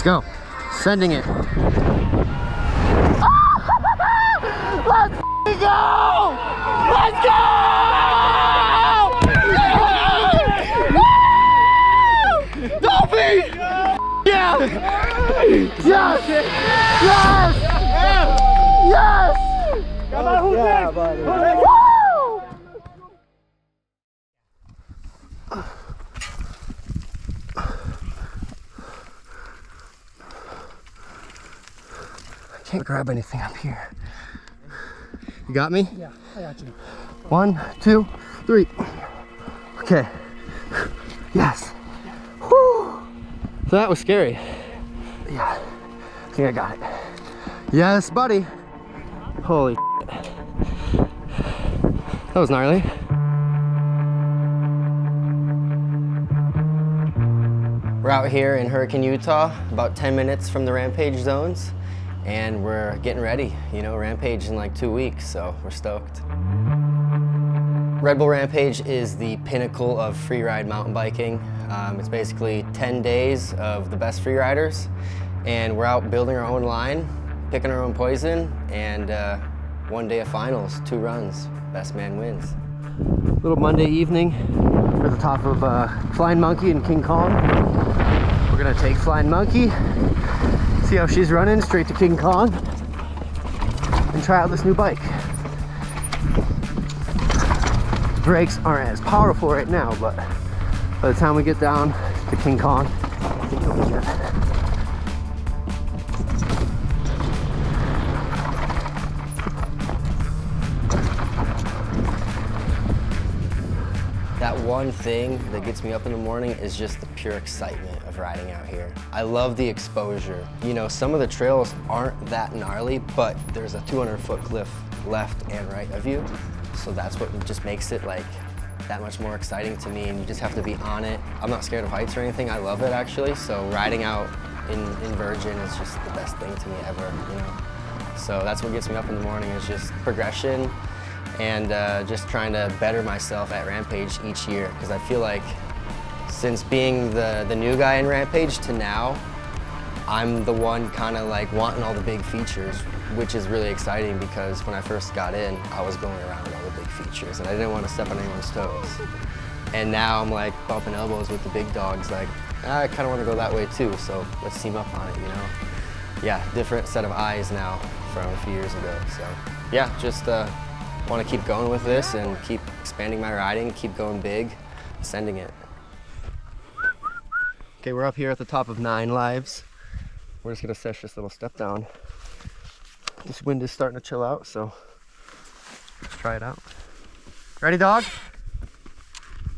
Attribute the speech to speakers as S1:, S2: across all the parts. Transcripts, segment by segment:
S1: Let's go. Sending it.
S2: Let's go! Let's go! Dolphy! Yeah! Yes! Yes! Yes! Come on, who's next? Woo!
S1: Can't grab anything up here. You got me?
S3: Yeah, I got you.
S1: 1, 2, 3. Okay. Yes. Whew. So that was scary. Yeah. I think I got it. Yes, buddy. Holy shit. That was gnarly. We're out here in Hurricane, Utah, about 10 minutes from the Rampage zones. And we're getting ready, you know, Rampage in like 2 weeks, so we're stoked. Red Bull Rampage is the pinnacle of freeride mountain biking. It's basically 10 days of the best freeriders, and we're out building our own line, picking our own poison, and 1 day of finals, 2 runs, best man wins. Little Monday evening, we're at the top of Flying Monkey and King Kong. We're gonna take Flying Monkey, see how she's running, straight to King Kong, and try out this new bike. The brakes aren't as powerful right now, but by the time we get down to King Kong, I think it'll be good. That one thing that gets me up in the morning is just the pure excitement of riding out here. I love the exposure. You know, some of the trails aren't that gnarly, but there's a 200-foot cliff left and right of you. So that's what just makes it like that much more exciting to me, and you just have to be on it. I'm not scared of heights or anything. I love it actually. So riding out in Virgin is just the best thing to me ever, you know. So that's what gets me up in the morning, is just progression and just trying to better myself at Rampage each year, because I feel like since being the new guy in Rampage to now, I'm the one kind of like wanting all the big features, which is really exciting, because when I first got in, I was going around all the big features and I didn't want to step on anyone's toes. And now I'm like bumping elbows with the big dogs, like, I kind of want to go that way too, so let's team up on it, you know? Yeah, different set of eyes now from a few years ago, so yeah, just want to keep going with this and keep expanding my riding, keep going big, sending it. Okay, we're up here at the top of 9 lives. We're just gonna sesh this little step down. This wind is starting to chill out, so let's try it out. Ready, dog?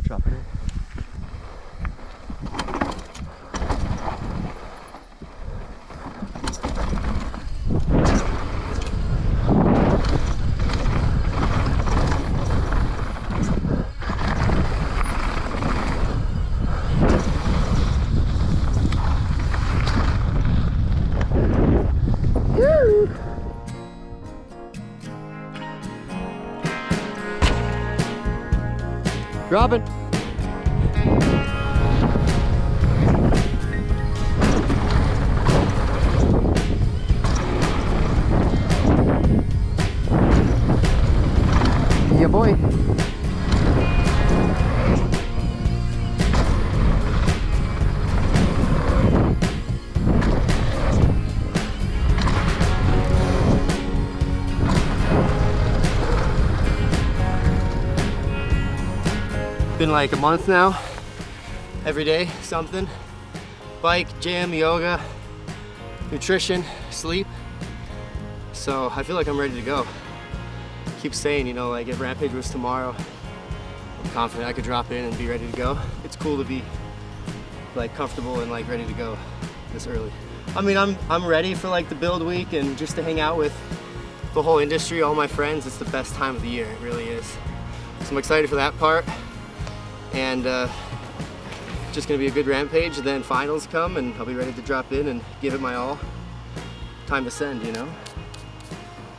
S1: Drop it in. Drop it. Yeah, boy. Been like a month now, every day something, bike, gym, yoga, nutrition, sleep. So I feel like I'm ready to go. Keep saying, you know, like if Rampage was tomorrow, I'm confident I could drop in and be ready to go. It's cool to be like comfortable and like ready to go this early. I mean, I'm ready for like the build week and just to hang out with the whole industry, all my friends. It's the best time of the year, it really is. So I'm excited for that part. And just gonna be a good Rampage. Then finals come and I'll be ready to drop in and give it my all. Time to send, you know?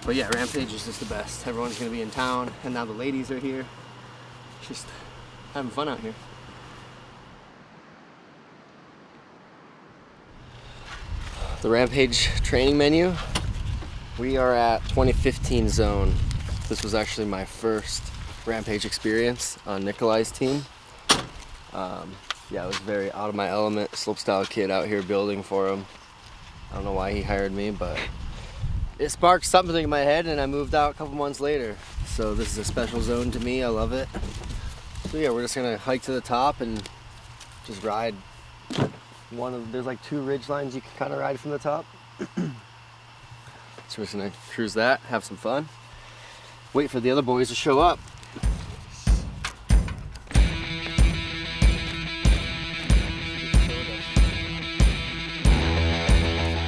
S1: But yeah, Rampage is just the best. Everyone's gonna be in town, and now the ladies are here. Just having fun out here. the Rampage training menu. We are at 2015 zone. This was actually my first Rampage experience on Nikolai's team. Yeah, I was very out of my element, slopestyle kid out here building for him. I don't know why he hired me, but it sparked something in my head and I moved out a couple months later. So this is a special zone to me, I love it. So yeah, we're just gonna hike to the top and just ride there's like 2 ridge lines you can kind of ride from the top. So we're just gonna cruise that, have some fun. Wait for the other boys to show up.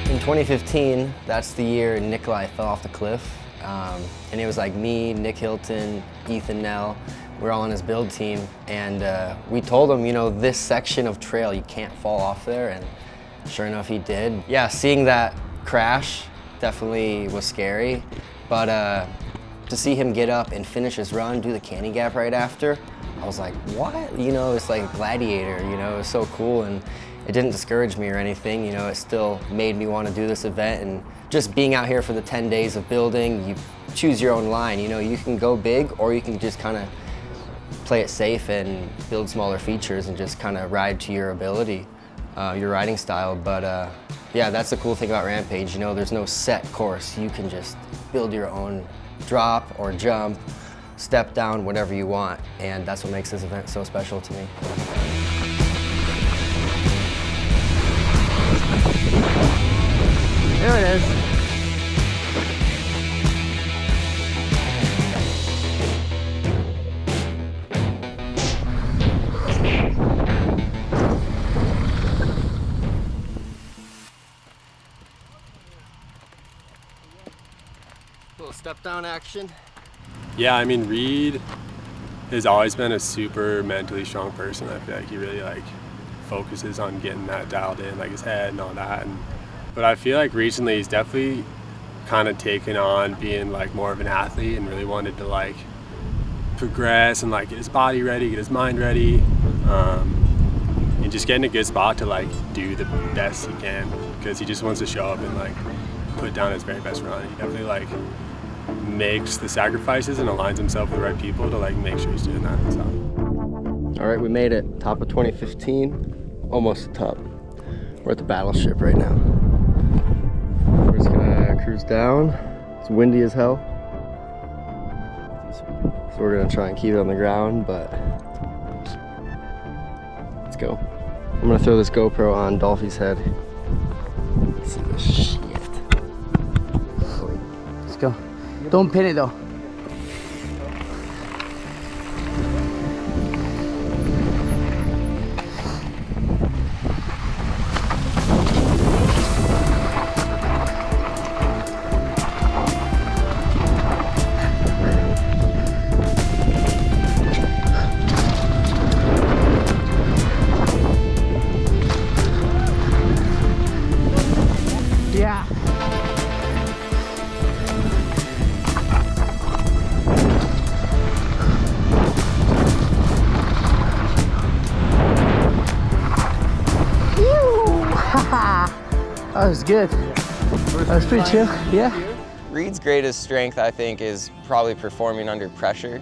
S1: In 2015, that's the year Nikolai fell off the cliff. And it was like me, Nick Hilton, Ethan Nell, we're all on his build team. And we told him, you know, this section of trail, you can't fall off there. And sure enough, he did. Yeah, seeing that crash definitely was scary. But to see him get up and finish his run, do the candy gap right after, I was like, what? You know, it's like Gladiator, you know, it was so cool. And it didn't discourage me or anything, you know, it still made me want to do this event. And just being out here for the 10 days of building, you choose your own line. You know, you can go big or you can just kind of play it safe and build smaller features and just kind of ride to your ability, your riding style. But yeah, that's the cool thing about Rampage. You know, there's no set course. You can just build your own drop or jump, step down, whatever you want. And that's what makes this event so special to me.
S2: There it is.
S1: Little step down action.
S3: Yeah, I mean, Reed has always been a super mentally strong person. I feel like he really focuses on getting that dialed in, like his head and all that. But I feel like recently he's definitely kind of taken on being more of an athlete and really wanted to progress and get his body ready, get his mind ready, and just get in a good spot to do the best he can, because he just wants to show up and put down his very best run. He definitely makes the sacrifices and aligns himself with the right people to make sure he's doing that. So.
S1: All right, we made it. Top of 2015, almost the top. We're at the battleship right now. We're just gonna cruise down. It's windy as hell. So we're gonna try and keep it on the ground, but let's go. I'm gonna throw this GoPro on Dolphy's head. Let's see this shit.
S2: Let's go. Don't pin it though. Yeah. That was good. That was pretty chill, yeah.
S4: Reed's greatest strength, I think, is probably performing under pressure.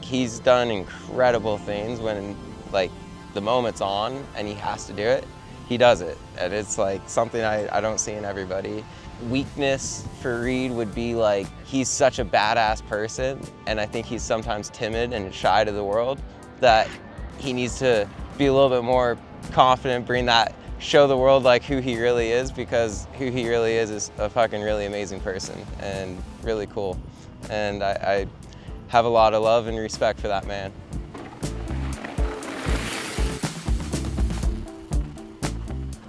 S4: He's done incredible things when, the moment's on and he has to do it, he does it. And it's, something I don't see in everybody. Weakness for Reed would be, he's such a badass person, and I think he's sometimes timid and shy to the world, that he needs to be a little bit more confident, show the world who he really is, because who he really is a fucking really amazing person and really cool. And I have a lot of love and respect for that man.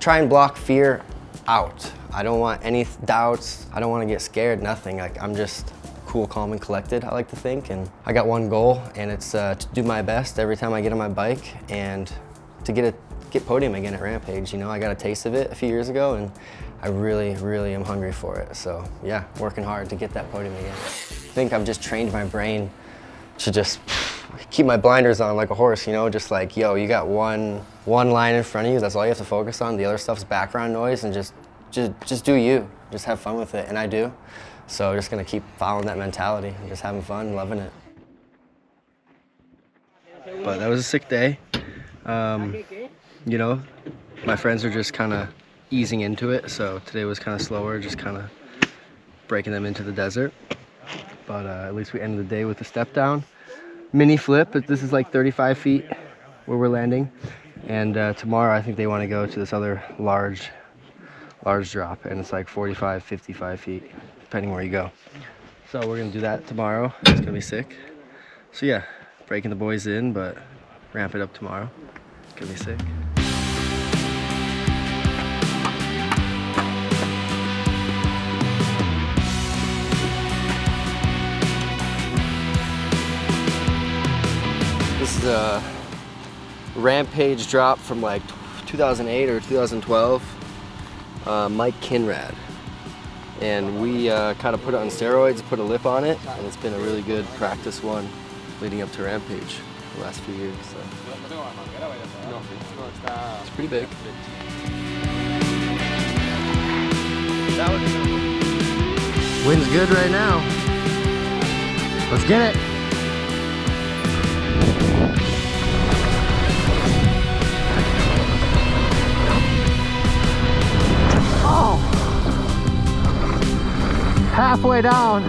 S1: Try and block fear out. I don't want any doubts. I don't want to get scared, nothing. I'm just cool, calm, and collected, I like to think. And I got one goal, and it's to do my best every time I get on my bike and to get podium again at Rampage. You know, I got a taste of it a few years ago, and I really, really am hungry for it. So yeah, working hard to get that podium again. I think I've just trained my brain to just keep my blinders on like a horse, you know, just yo, you got one line in front of you, that's all you have to focus on. The other stuff's background noise, and just just do you, just have fun with it, and I do. So just gonna keep following that mentality, just having fun, loving it. But that was a sick day. You know, my friends are just kind of easing into it, so today was kind of slower, just kind of breaking them into the desert. But at least we ended the day with a step down. Mini flip, but this is like 35 feet where we're landing. And tomorrow I think they want to go to this other large drop, and it's like 45, 55 feet, depending where you go. So we're gonna do that tomorrow. It's gonna be sick. So yeah, breaking the boys in, but ramp it up tomorrow. It's gonna be sick. This is a Rampage Drop from like 2008 or 2012, Mike Kinrad. And we kind of put it on steroids, put a lip on it, and it's been a really good practice one leading up to Rampage the last few years. So. It's pretty big. Wind's good right now. Let's get it. Oh! Halfway down.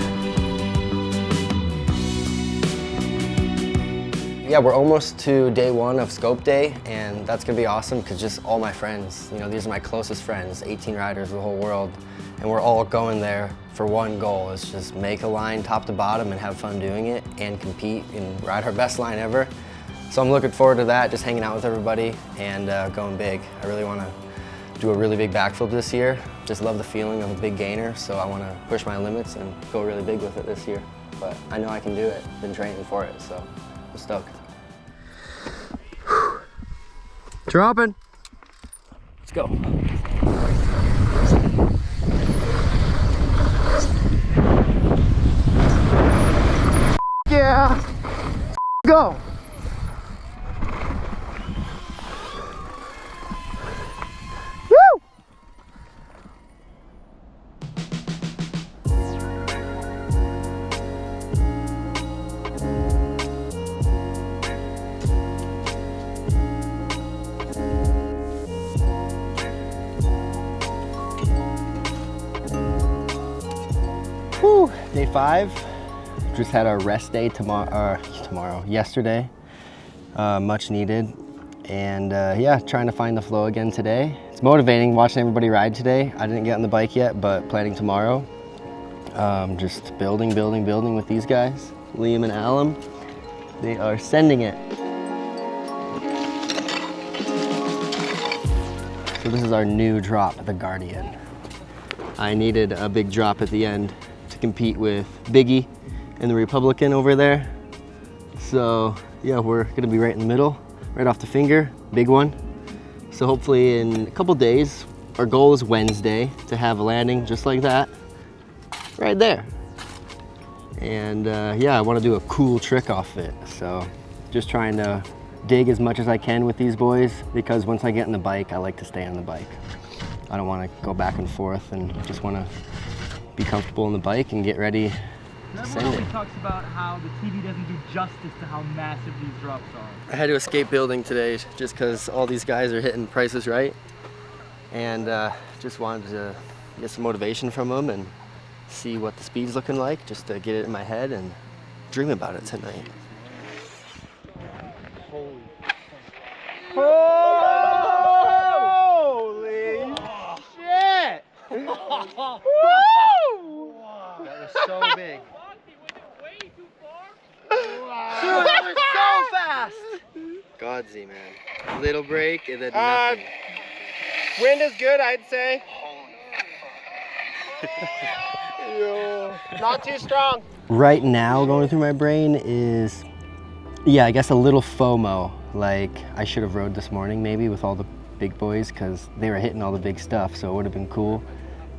S1: Yeah, we're almost to day one of Scope Day, and that's gonna be awesome because just all my friends, you know, these are my closest friends, 18 riders of the whole world, and we're all going there for one goal. It's just make a line top to bottom and have fun doing it and compete and ride our best line ever. So I'm looking forward to that, just hanging out with everybody and going big. I really want to do a really big backflip this year. Just love the feeling of a big gainer, so I want to push my limits and go really big with it this year. But I know I can do it. Been training for it, so I'm stoked. Dropping. Let's go. Yeah. Go. Whew, day 5. Just had our rest day yesterday. Much needed. And yeah, trying to find the flow again today. It's motivating watching everybody ride today. I didn't get on the bike yet, but planning tomorrow. Just building with these guys. Liam and Alum. They are sending it. So this is our new drop, the Guardian. I needed a big drop at the end to compete with Biggie and the Republican over there. So yeah, we're gonna be right in the middle, right off the finger, big one. So hopefully in a couple days, our goal is Wednesday to have a landing just like that, right there. And yeah, I wanna do a cool trick off it. So just trying to dig as much as I can with these boys, because once I get on the bike, I like to stay on the bike. I don't want to go back and forth, and just want to be comfortable on the bike and get ready to send it.
S2: Everyone talks about how the TV doesn't do justice to how massive these drops are.
S1: I had to escape building today just because all these guys are hitting prices right, and just wanted to get some motivation from them and see what the speed's looking like, just to get it in my head and dream about it tonight.
S2: Holy shit! Woo!
S1: That was so big.
S2: Dude, that was so fast!
S1: Godsy, man. Little break and then nothing.
S2: Wind is good, I'd say. Not too strong.
S1: Right now, going through my brain is, yeah, I guess a little FOMO. Like, I should have rode this morning maybe with all the big boys, because they were hitting all the big stuff, so it would have been cool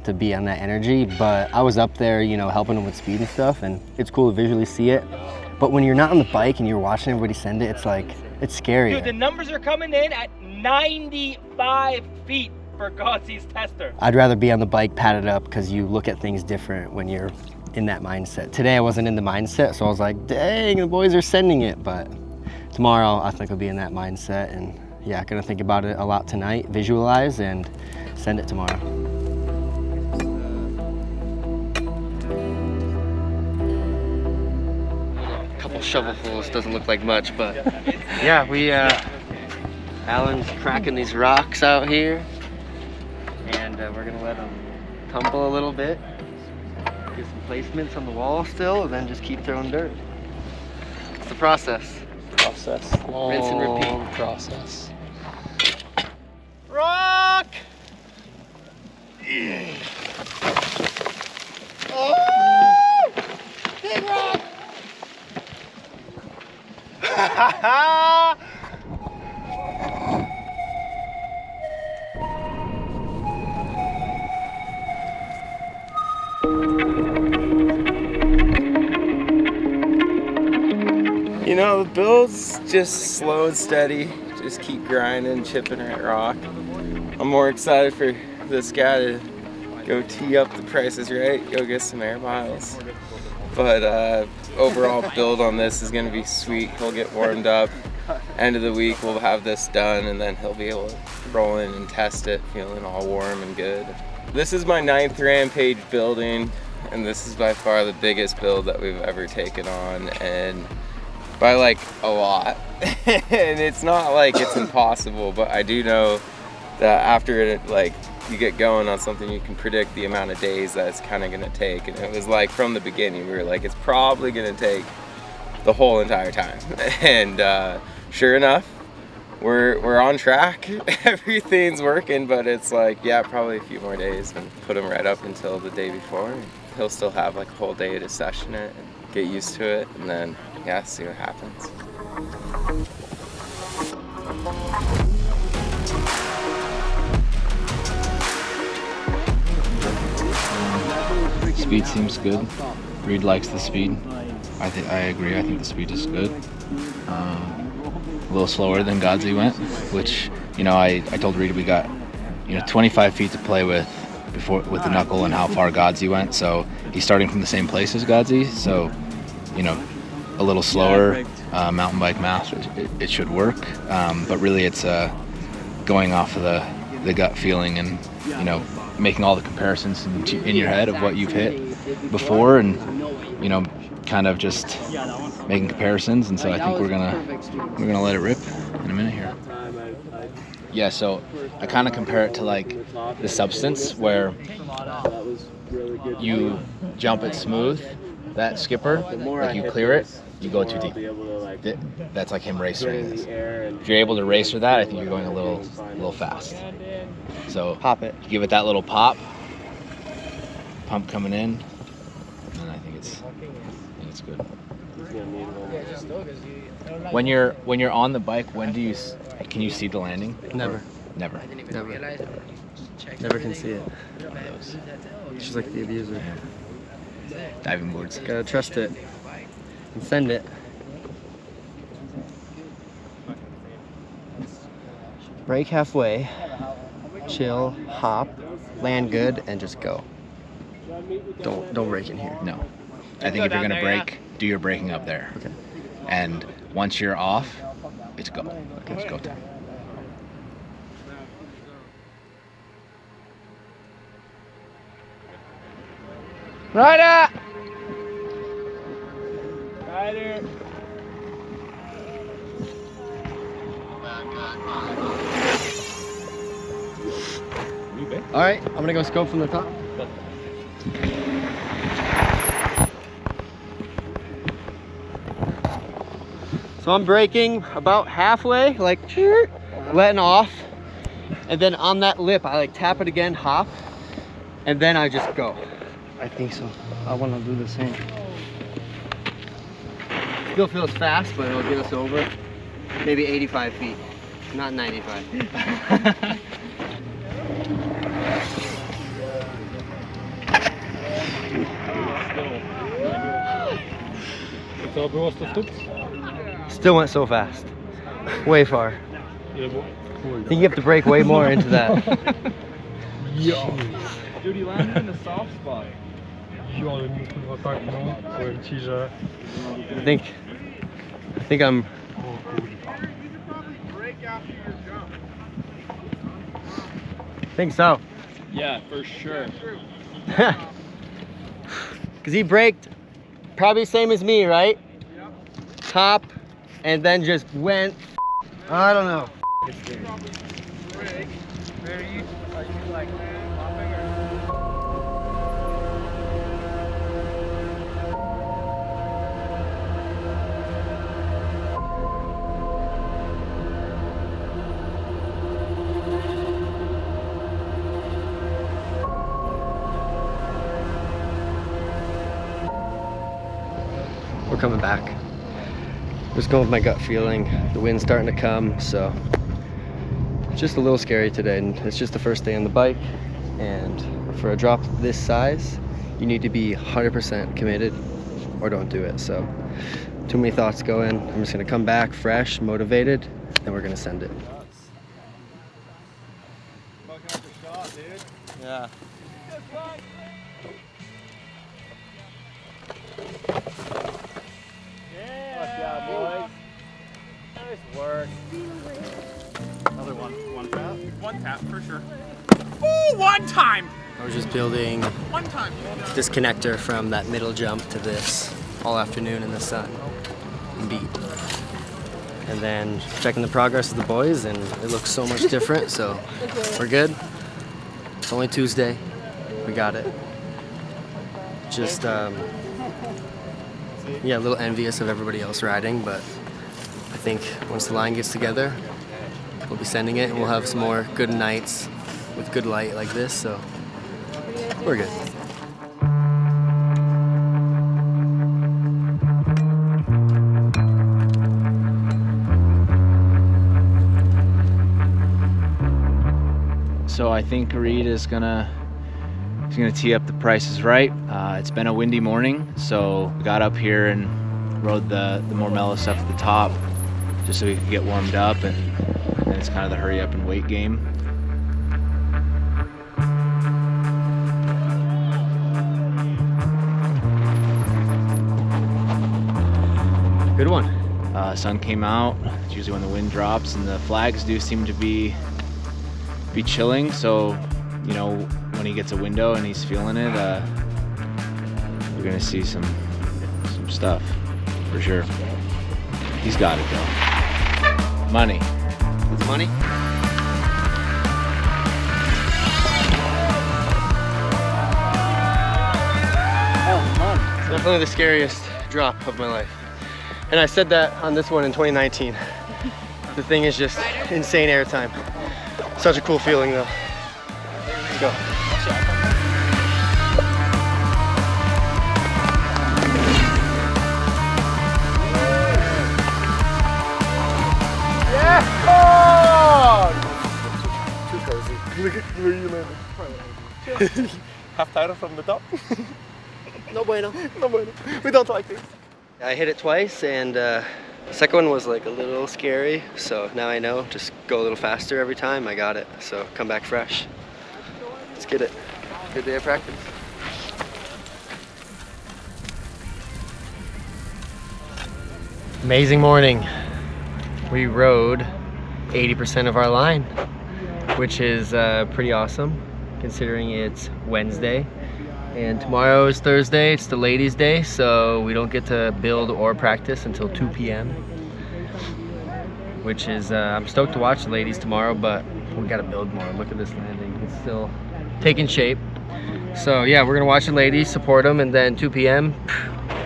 S1: to be on that energy. But I was up there, you know, helping them with speed and stuff, and it's cool to visually see it. But when you're not on the bike and you're watching everybody send it, it's like, it's scary.
S2: Dude, the numbers are coming in at 95 feet.
S5: for Godsy's tester.
S1: I'd rather be on the bike padded up because you look at things different when you're in that mindset. Today I wasn't in the mindset, so I was like, dang, the boys are sending it. But tomorrow I think I'll be in that mindset, and yeah, gonna think about it a lot tonight, visualize, and send it tomorrow. A couple shovelfuls doesn't look like much, but yeah, Alan's cracking these rocks out here, and we're gonna let them tumble a little bit, get some placements on the wall still, and then just keep throwing dirt. It's the process.
S2: Long
S1: Rinse and repeat.
S2: process.
S1: Rock! Oh! Big rock!
S6: You know, the build's just slow and steady. Just keep grinding, chipping at rock. I'm more excited for this guy to go tee up the prices right, go get some air miles. But overall build on this is gonna be sweet. He'll get warmed up. End of the week we'll have this done, and then he'll be able to roll in and test it, feeling all warm and good. This is my 9th Rampage building, and this is by far the biggest build that we've ever taken on, and by like a lot. And it's not like it's impossible, but I do know that after it, like, you get going on something, you can predict the amount of days that it's kind of gonna take. And it was like from the beginning, we were like, it's probably gonna take the whole entire time. And sure enough, we're on track. Everything's working, but it's like, yeah, probably a few more days, and put him right up until the day before. And he'll still have like a whole day to session it and get used to it, and then yeah, see what happens.
S7: Speed seems good. Reed likes the speed. I agree. I think the speed is good. A little slower than Godzy went, which, you know, I told Reed we got, 25 feet to play with before with the knuckle and how far Godzy went. So he's starting from the same place as Godzy. So, a little slower mountain bike master, it should work. But really, it's going off of the gut feeling and making all the comparisons in your head of what you've hit before, and kind of just making comparisons. And so I think we're gonna let it rip in a minute here. Yeah, so I kind of compare it to like the substance, where you jump it smooth, that skipper, like you clear it, you go too deep. That's like him racering this. If you're able to racer that, I think you're going a little fast. So
S1: Pop it.
S7: Give it that little pop, pump coming in, and I think it's good. When you're on the bike, can you see the landing?
S1: Never.
S7: Never.
S1: Never can see it. It's just like the abuser.
S7: Diving boards.
S1: Gotta trust it and send it. Break halfway, chill, hop, land good, and just go. Don't break in here.
S7: No. I think if you're gonna brake, do your braking up there.
S1: Okay.
S7: And once you're off, it's go. Okay. It's go time.
S2: Rider!
S1: All right, I'm gonna go scope from the top. So I'm braking about halfway, like letting off, and then on that lip, I like tap it again, hop, and then I just go. I think so. I want to do the same. Still feels fast, but it'll get us over maybe 85 feet, not 95. Still went so fast. Way far. I think you have to brake way more into that.
S6: Dude, he landed in the soft spot.
S1: I think I'm. Think so.
S6: Yeah, for sure.
S1: Cause he braked probably same as me, right? Yep. Top, and then just went. I don't know. We're coming back. Just going with my gut feeling. The wind's starting to come, so it's just a little scary today. And it's just the first day on the bike, and for a drop this size, you need to be 100% committed or don't do it. So too many thoughts go in. I'm just gonna come back fresh, motivated, and we're gonna send it.
S6: Yeah. Yeah, boys. Nice work. Another one tap? One tap for sure. Ooh, one time!
S1: I was just building
S6: One time.
S1: this connector from that middle jump to this all afternoon in the sun and beat. And then checking the progress of the boys, and it looks so much different, so we're good. It's only Tuesday. We got it. Just, yeah, a little envious of everybody else riding, but I think once the line gets together, we'll be sending it, and we'll have some more good nights with good light like this, so we're good.
S7: So I think Reed is gonna tee up the prices right. It's been a windy morning, so we got up here and rode the Morelis stuff at the top just so we could get warmed up, and then it's kind of the hurry up and wait game.
S1: Good one.
S7: Sun came out. It's usually when the wind drops, and the flags do seem to be chilling, so you know, when he gets a window and he's feeling it, we're gonna see some stuff for sure. He's got it though. Money.
S1: It's money. It's definitely the scariest drop of my life. And I said that on this one in 2019. The thing is just insane airtime. Such a cool feeling though. Let's go. Yeah! Oh! Too cozy. Look at where you landed.
S6: Half title from the top.
S1: No bueno.
S6: No bueno. We don't like this.
S1: I hit it twice, and the second one was like a little scary, so now I know, just go a little faster every time. I got it, so come back fresh. Let's get it. Good day of practice. Amazing morning. We rode 80% of our line, which is pretty awesome considering it's Wednesday. And tomorrow is Thursday, it's the ladies' day, so we don't get to build or practice until 2 p.m. Which is, I'm stoked to watch the ladies tomorrow, but we gotta build more. Look at this landing, it's still taking shape. So yeah, we're gonna watch the ladies, support them, and then 2 p.m.,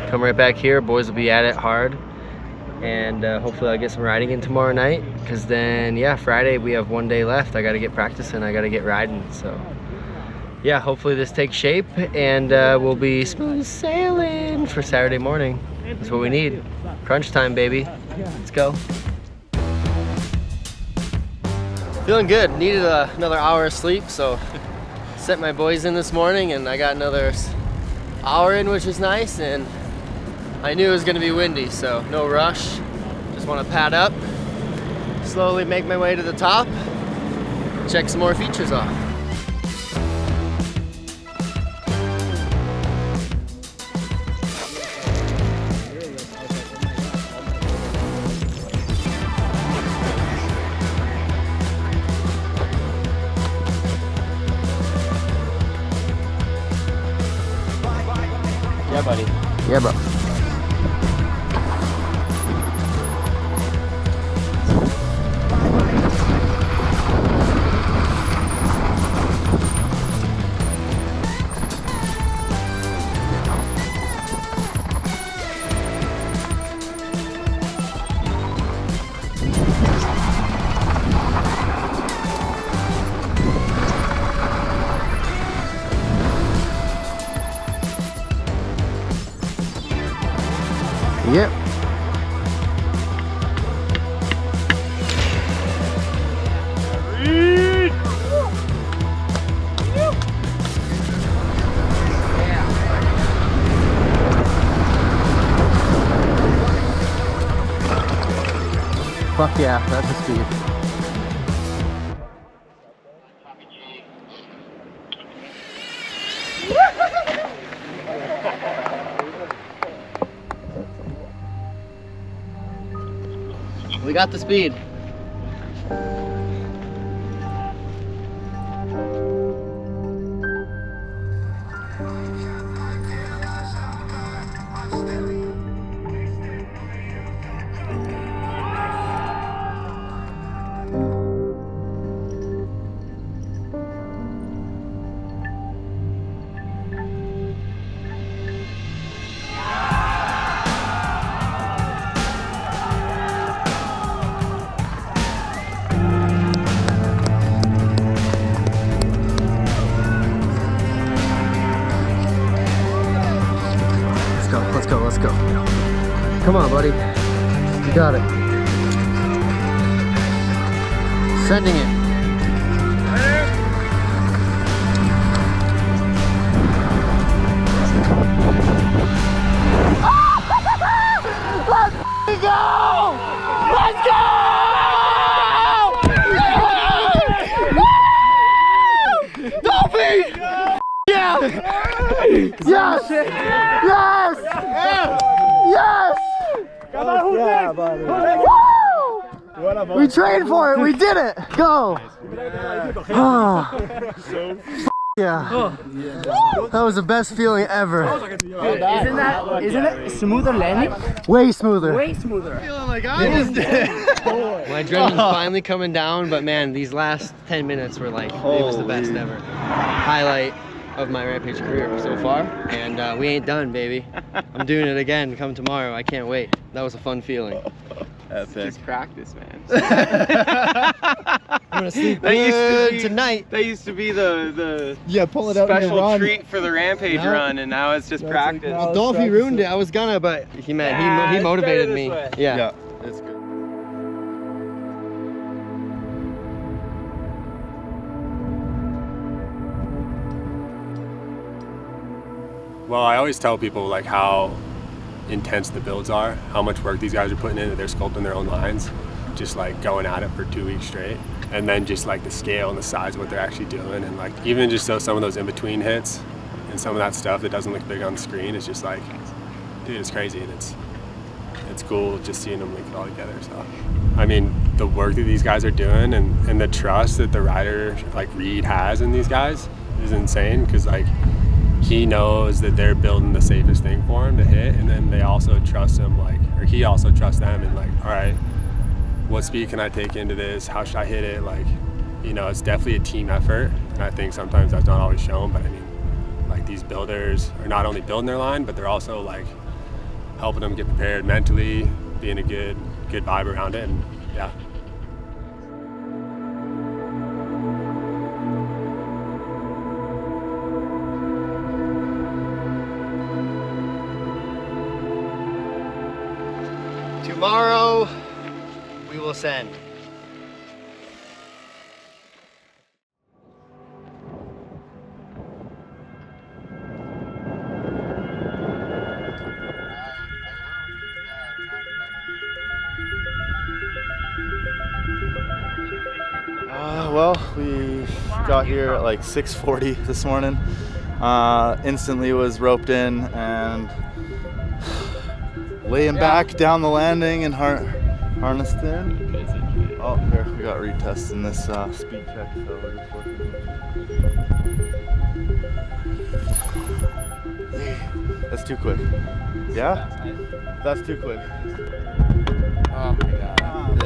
S1: come right back here. Boys will be at it hard. And hopefully I'll get some riding in tomorrow night, because then, yeah, Friday we have 1 day left. I gotta get practicing, I gotta get riding, so. Yeah, hopefully this takes shape, and we'll be smooth sailing for Saturday morning. That's what we need. Crunch time, baby. Let's go. Feeling good. Needed another hour of sleep, so sent my boys in this morning, and I got another hour in, which is nice, and I knew it was gonna be windy, so no rush. Just wanna pad up, slowly make my way to the top, check some more features off.
S6: Yeah, buddy.
S2: Yeah, bro. Yep. Fuck yeah, that's the speed. We got the speed. Let's go. Come on, buddy. You got it. Sending it. Let's go! Let's go! Dolphin! Yeah! Yes! Yes! Yes! Yeah, buddy. Woo! We trained for it. We did it. Go. Yeah. That was the best feeling ever. Isn't it smoother landing? Way smoother. Way smoother.
S1: Feeling like I just did. My adrenaline's finally coming down, but man, these last 10 minutes were like, it was the best ever. Highlight of my Rampage career so far, and we ain't done, baby. I'm doing it again come tomorrow. I can't wait. That was a fun feeling.
S6: Just practice, man.
S1: I'm gonna sleep good tonight.
S6: That used to be the
S2: pull it out and
S6: special
S2: run.
S6: treat for the Rampage run, and now it's just practice.
S2: like,
S1: Dolphy ruined it. I was gonna, but he motivated me. Yeah.
S6: That's good.
S3: Well, I always tell people like how intense the builds are, how much work these guys are putting in. They're sculpting their own lines, just like going at it for 2 weeks straight. And then just like the scale and the size of what they're actually doing, and like even just so some of those in-between hits and some of that stuff that doesn't look big on the screen is just like, dude, it's crazy, and it's cool just seeing them link it all together. So I mean, the work that these guys are doing and the trust that the rider like Reed has in these guys is insane, because like he knows that they're building the safest thing for him to hit, and then they also trust him, like, or he also trusts them, and like, all right, what speed can I take into this? How should I hit it? Like, you know, it's definitely a team effort, and I think sometimes that's not always shown, but I mean, like, these builders are not only building their line, but they're also like helping them get prepared mentally, being a good vibe around it, and yeah.
S1: Tomorrow, we will send.
S5: Well, we got here at like 6:40 this morning. Instantly was roped in and laying back down the landing and harnessed in. Oh, here we got retesting this speed check, so we're just working. That's too quick. Yeah? That's too quick.
S7: Oh my God.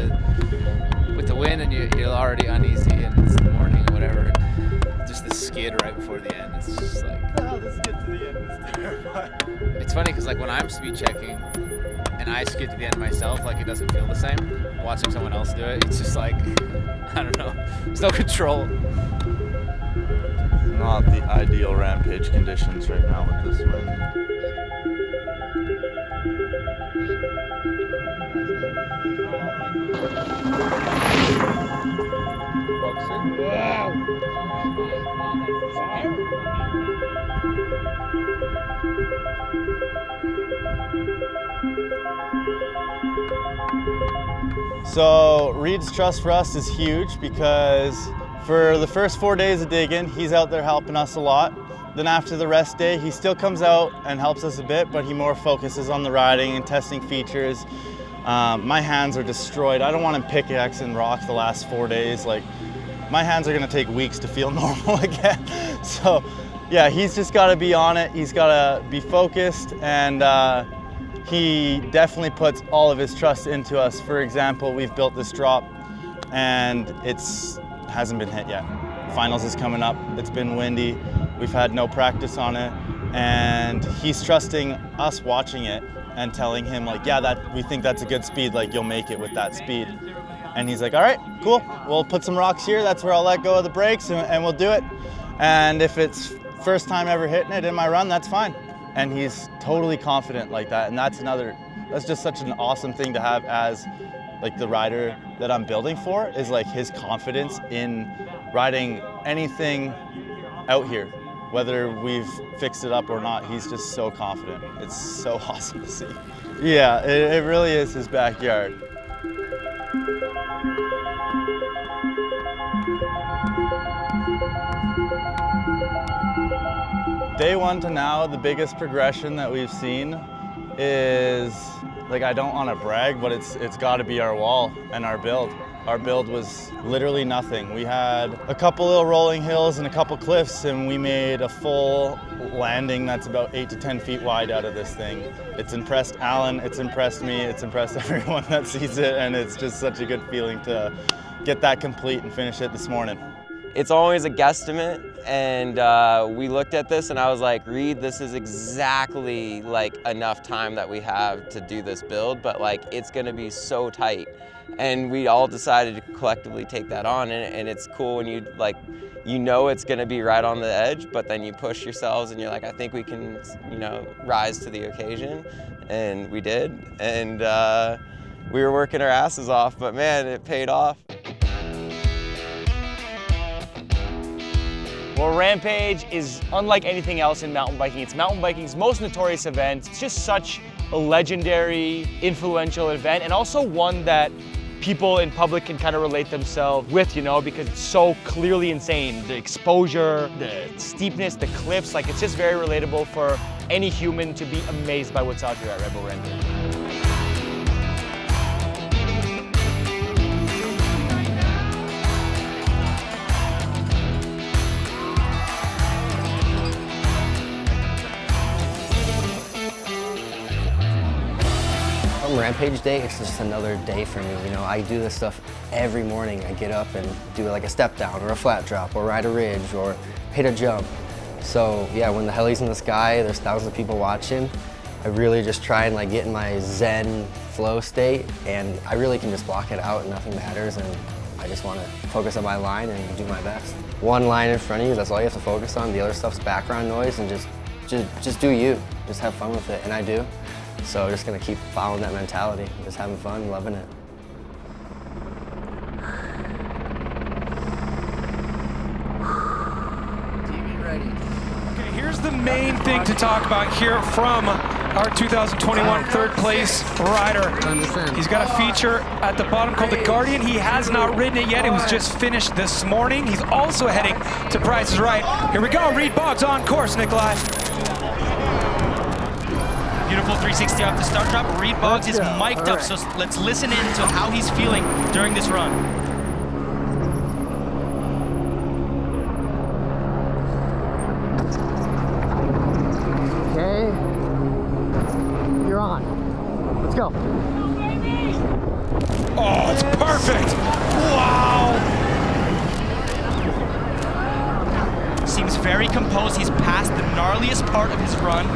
S7: With the wind and you're already uneasy and it's the morning or whatever, just the skid right before the end, it's just like...
S5: Oh, the skid to the end is terrifying.
S7: It's funny because like when I'm speed checking and I skid to the end myself, like it doesn't feel the same. Watching someone else do it, it's just like, I don't know, there's no control.
S5: Not the ideal Rampage conditions right now with this wind. So Reed's trust for us is huge because for the first 4 days of digging, he's out there helping us a lot. Then after the rest day, he still comes out and helps us a bit, but he more focuses on the riding and testing features. My hands are destroyed. I don't want him pickaxing rock the last 4 days. Like, my hands are gonna take weeks to feel normal again. So yeah, he's just gotta be on it. He's gotta be focused, and he definitely puts all of his trust into us. For example, we've built this drop and hasn't been hit yet. Finals is coming up. It's been windy. We've had no practice on it, and he's trusting us watching it and telling him like, yeah, we think that's a good speed, like you'll make it with that speed. And he's like, all right, cool. We'll put some rocks here. That's where I'll let go of the brakes and we'll do it. And if it's first time ever hitting it in my run, that's fine. And he's totally confident like that. And that's just such an awesome thing to have as like the rider that I'm building for, is like his confidence in riding anything out here, whether we've fixed it up or not. He's just so confident. It's so awesome to see. Yeah, it really is his backyard. Day one to now, the biggest progression that we've seen is, like, I don't want to brag, but it's got to be our wall and our build. Our build was literally nothing. We had a couple little rolling hills and a couple cliffs, and we made a full landing that's about 8 to 10 feet wide out of this thing. It's impressed Alan, it's impressed me, it's impressed everyone that sees it, and it's just such a good feeling to get that complete and finish it this morning.
S4: It's always a guesstimate, and we looked at this and I was like, Reed, this is exactly like enough time that we have to do this build, but like it's gonna be so tight. And we all decided to collectively take that on, and it's cool when you like, you know it's gonna be right on the edge, but then you push yourselves and you're like, I think we can, you know, rise to the occasion, and we did. And we were working our asses off, but man, it paid off.
S8: Well, Rampage is unlike anything else in mountain biking. It's mountain biking's most notorious event. It's just such a legendary, influential event, and also one that people in public can kind of relate themselves with, you know, because it's so clearly insane. The exposure, the steepness, the cliffs, like it's just very relatable for any human to be amazed by what's out here at Red Bull Rampage.
S1: Rampage day, it's just another day for me. You know, I do this stuff every morning. I get up and do like a step down or a flat drop or ride a ridge or hit a jump. So yeah, when the heli's in the sky, there's thousands of people watching. I really just try and like get in my zen flow state, and I really can just block it out and nothing matters, and I just want to focus on my line and do my best. One line in front of you, that's all you have to focus on. The other stuff's background noise, and just do you. Just have fun with it, and I do. So just gonna keep following that mentality, just having fun, loving it.
S8: TV ready.
S9: Okay, here's the main thing to talk about here from our 2021 third place rider. He's got a feature at the bottom called the Guardian. He has not ridden it yet. It was just finished this morning. He's also heading to Price is Right. Here we go, Reed Boggs on course, Nikolai.
S10: Beautiful 360 off the start drop. Reed Boggs is mic'd up, so let's listen in to how he's feeling during this run.
S2: Okay, go.
S9: Oh, it's perfect. Wow.
S10: Seems very composed. He's past the gnarliest part of his run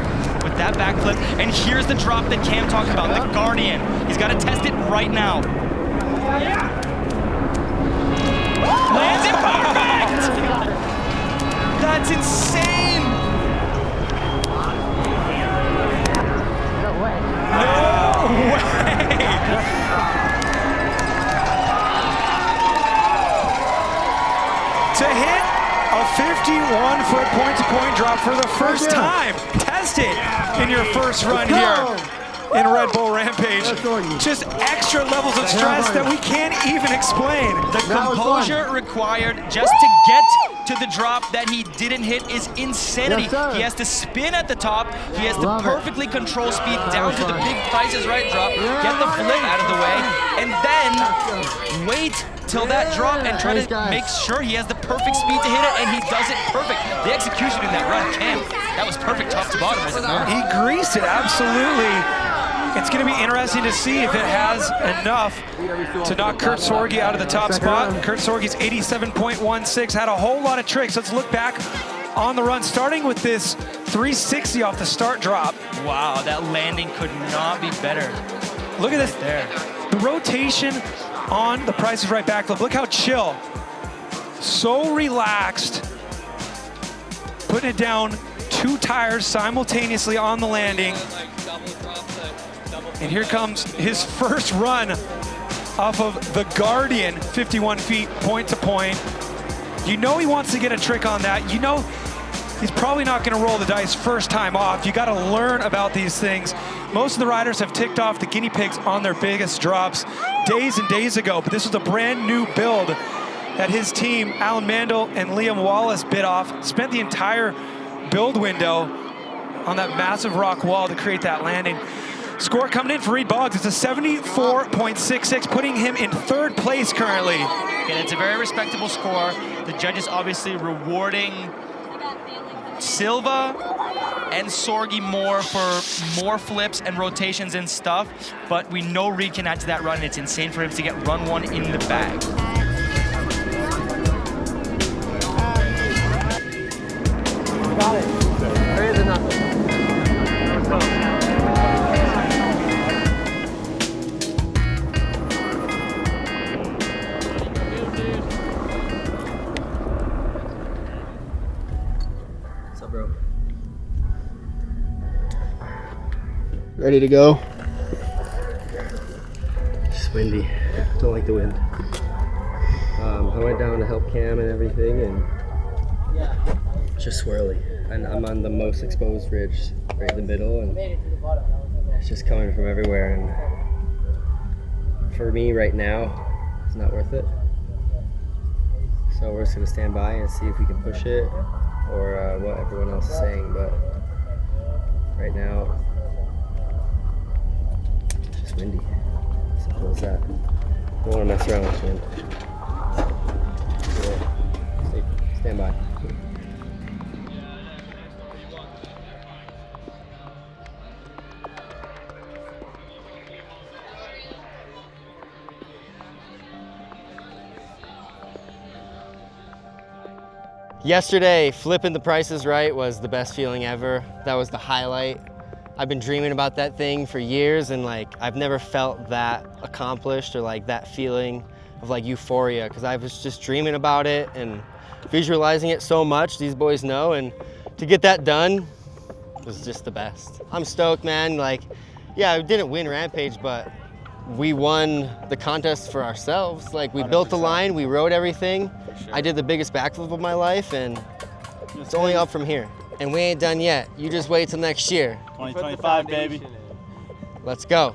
S10: with that backflip. And here's the drop that Cam talked about, the Guardian. He's got to test it right now. Lands it perfect! That's insane! No way!
S9: To hit a 51-foot point-to-point drop for the first time. Test it in your first run here in Red Bull Rampage. Just extra levels of stress that we can't even explain.
S10: The composure required just to get to the drop that he didn't hit is insanity. He has to spin at the top. He has to perfectly control speed down to the big Price is Right drop, get the flip out of the way, and then wait till that drop and try to make sure he has the perfect speed to hit it, and he does it perfect. The execution in that run, Cam, that was perfect top to bottom, was it not?
S9: He greased it, absolutely. It's going to be interesting to see if it has enough to knock Kurt Sorge out of the top spot. Kurt Sorge's 87.16 had a whole lot of tricks. Let's look back on the run, starting with this 360 off the start drop.
S10: Wow, that landing could not be better.
S9: Look at this there. The rotation on the Price is Right backflip. Look how chill. So relaxed. Putting it down 2 tires simultaneously on the landing. And here comes his first run off of the Guardian, 51 feet point to point. You know he wants to get a trick on that. You know he's probably not going to roll the dice first time off. You got to learn about these things. Most of the riders have ticked off the guinea pigs on their biggest drops days and days ago, but this was a brand new build that his team, Alan Mandel and Liam Wallace, bit off. Spent the entire build window on that massive rock wall to create that landing. Score coming in for Reed Boggs, it's a 74.66, putting him in 3rd place currently.
S10: Okay, it's a very respectable score. The judges obviously rewarding Silva and Sorge more for more flips and rotations and stuff, but we know Reed can add to that run, and it's insane for him to get run 1 in the bag.
S2: Got it. There is enough.
S1: What's up, bro? Ready to go? It's windy. Don't like the wind. I went down to help Cam and everything, and just swirly. And I'm on the most exposed ridge, right in the middle, and it's just coming from everywhere. And for me right now, it's not worth it. So we're just gonna stand by and see if we can push it, or what everyone else is saying. But right now, it's just windy. Simple as that. Don't want to mess around with wind. Stand by. Yesterday, flipping the Price is Right was the best feeling ever. That was the highlight. I've been dreaming about that thing for years, and like I've never felt that accomplished, or like that feeling of like euphoria, because I was just dreaming about it and visualizing it so much. These boys know, and to get that done was just the best. I'm stoked, man. Like, yeah, I didn't win Rampage, but we won the contest for ourselves. Like, we 100%. Built the line, we rode everything. Sure. I did the biggest backflip of my life, and it's only up from here. And we ain't done yet. You just wait till next year.
S5: 2025, baby.
S1: Let's go.